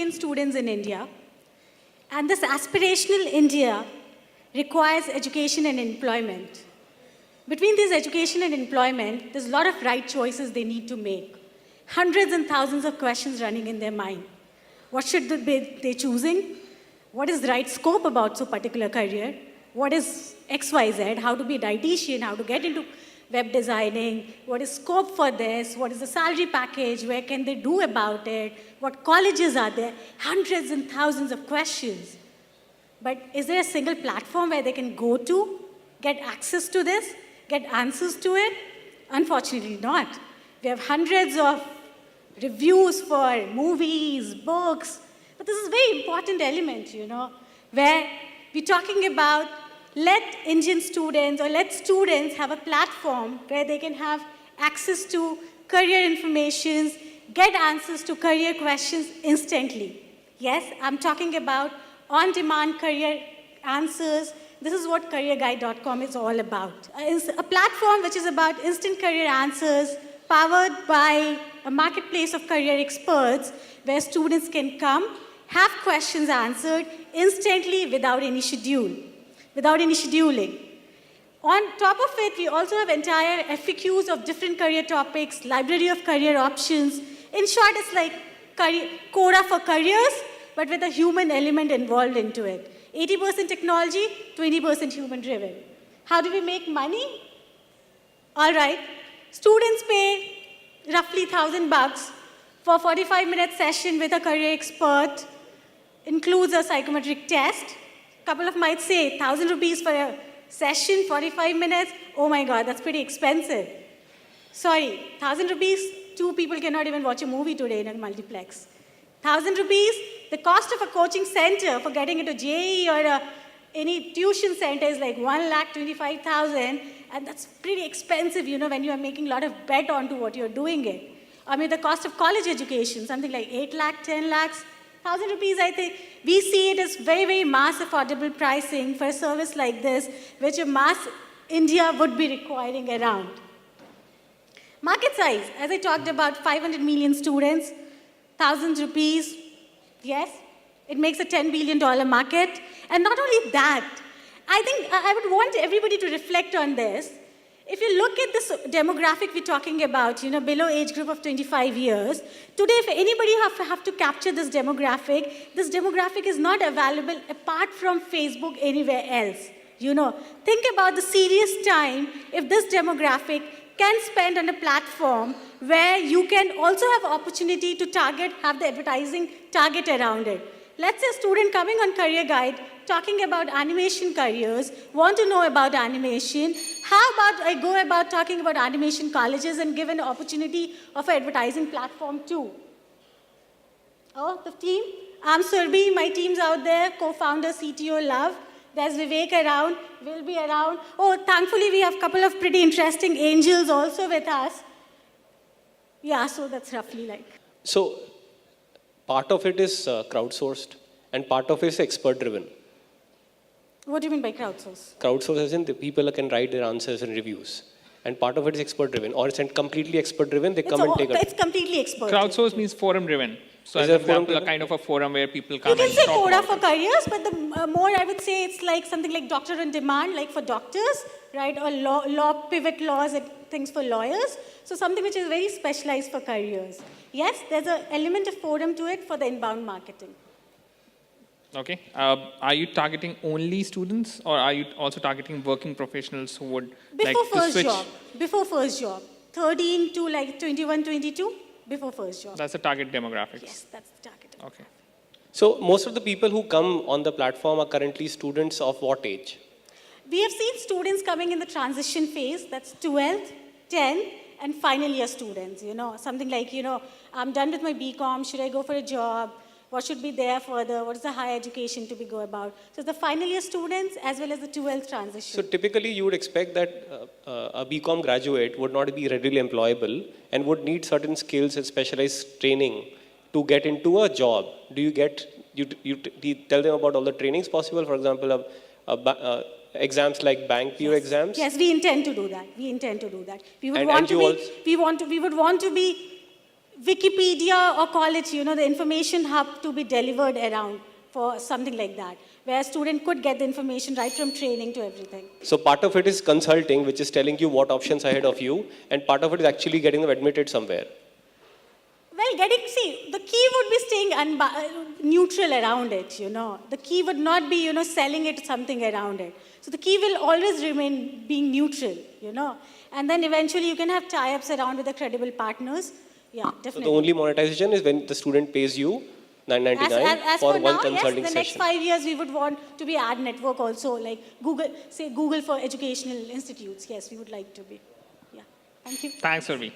billion students in India. And this aspirational India requires education and employment. Between this education and employment, there's a lot of right choices they need to make. Hundreds and thousands of questions running in their mind. What should they choosing? What is the right scope about so particular career? What is XYZ? How to be a dietitian? How to get into web designing? What is scope for this? What is the salary package? Where can they do about it? What colleges are there? Hundreds and thousands of questions. But is there a single platform where they can go to, get access to this, get answers to it? Unfortunately not. We have hundreds of reviews for movies, books, but this is a very important element, where we're talking about let Indian students or let students have a platform where they can have access to career information, get answers to career questions instantly. Yes, I'm talking about on-demand career answers. This is what CareerGuide.com is all about. It's a platform which is about instant career answers, powered by a marketplace of career experts, where students can come, have questions answered instantly without any scheduling. On top of it, we also have entire FAQs of different career topics, library of career options. In short, it's like Quora for careers, but with a human element involved into it. 80% technology, 20% human-driven. How do we make money? All right. Students pay roughly $1,000 for a 45-minute session with a career expert, includes a psychometric test. A couple of might say 1,000 rupees for a session, 45 minutes. Oh my God, that's pretty expensive. Sorry, 1,000 rupees, two people cannot even watch a movie today in a multiplex. 1,000 rupees, the cost of a coaching center for getting into JEE or any tuition center is like 1,25,000, and that's pretty expensive, when you are making a lot of bet onto what you're doing it. I mean, the cost of college education, something like 8 lakh, 10 lakhs, 1,000 rupees, I think. We see it as very, very mass affordable pricing for a service like this, which a mass India would be requiring around. Market size, as I talked about, 500 million students, 1,000 rupees, yes, it makes a $10 billion market. And not only that, I think I would want everybody to reflect on this. If you look at this demographic we're talking about, below age group of 25 years, today if anybody have to capture this demographic is not available apart from Facebook anywhere else. Think about the serious time if this demographic can spend on a platform where you can also have opportunity to have the advertising target around it. Let's say a student coming on Career Guide, talking about animation careers, want to know about animation. How about I go about talking about animation colleges and give an opportunity of an advertising platform too? Oh, the team. I'm Surabhi, my team's out there, co-founder, CTO, Love. There's Vivek around, will be around. Oh, thankfully we have a couple of pretty interesting angels also with us. Yeah, so that's roughly like. So, part of it is crowdsourced and part of it is expert-driven. What do you mean by crowdsourced? Crowdsourced as in the people can write their answers and reviews. And part of it is expert-driven. Or it's completely expert-driven, they come and take it. It's completely expert. Crowdsourced means forum-driven. So as an example, a kind of a forum where people come and talk. You can say Quora for careers, but the more I would say it's like something like Doctor on Demand, like for doctors, right? Or law pivot laws and things for lawyers. So something which is very specialized for careers. Yes, there's an element of forum to it for the inbound marketing. Okay. Are you targeting only students, or are you also targeting working professionals who would like to switch? Before first job. 13 to like 21, 22. Before first job. That's the target demographics. Yes, that's the target demographic. Okay. So most of the people who come on the platform are currently students of what age? We have seen students coming in the transition phase. That's 12th, 10th, and final year students. Something like, I'm done with my BCom. Should I go for a job? What should be there further? What is the higher education to be go about? So the final year students as well as the 12th transition. So typically you would expect that a BCom graduate would not be readily employable and would need certain skills and specialized training to get into a job. Do you tell them about all the trainings possible? For example, exams like bank PO exams? Yes, we intend to do that. We would want to be Wikipedia or call it, the information hub to be delivered around for something like that, where a student could get the information right from training to everything. So part of it is consulting, which is telling you what options ahead of you, and part of it is actually getting them admitted somewhere. Well, the key would be staying neutral around it, The key would not be, selling it something around it. So the key will always remain being neutral, And then eventually you can have tie-ups around with the credible partners. Yeah, definitely. So the only monetization is when the student pays you $9.99 as for for one now, consulting yes, the next session. 5 years we would want to be ad network also, like Google for educational institutes. Yes, we would like to be. Yeah, thank you. Thanks, Surabhi.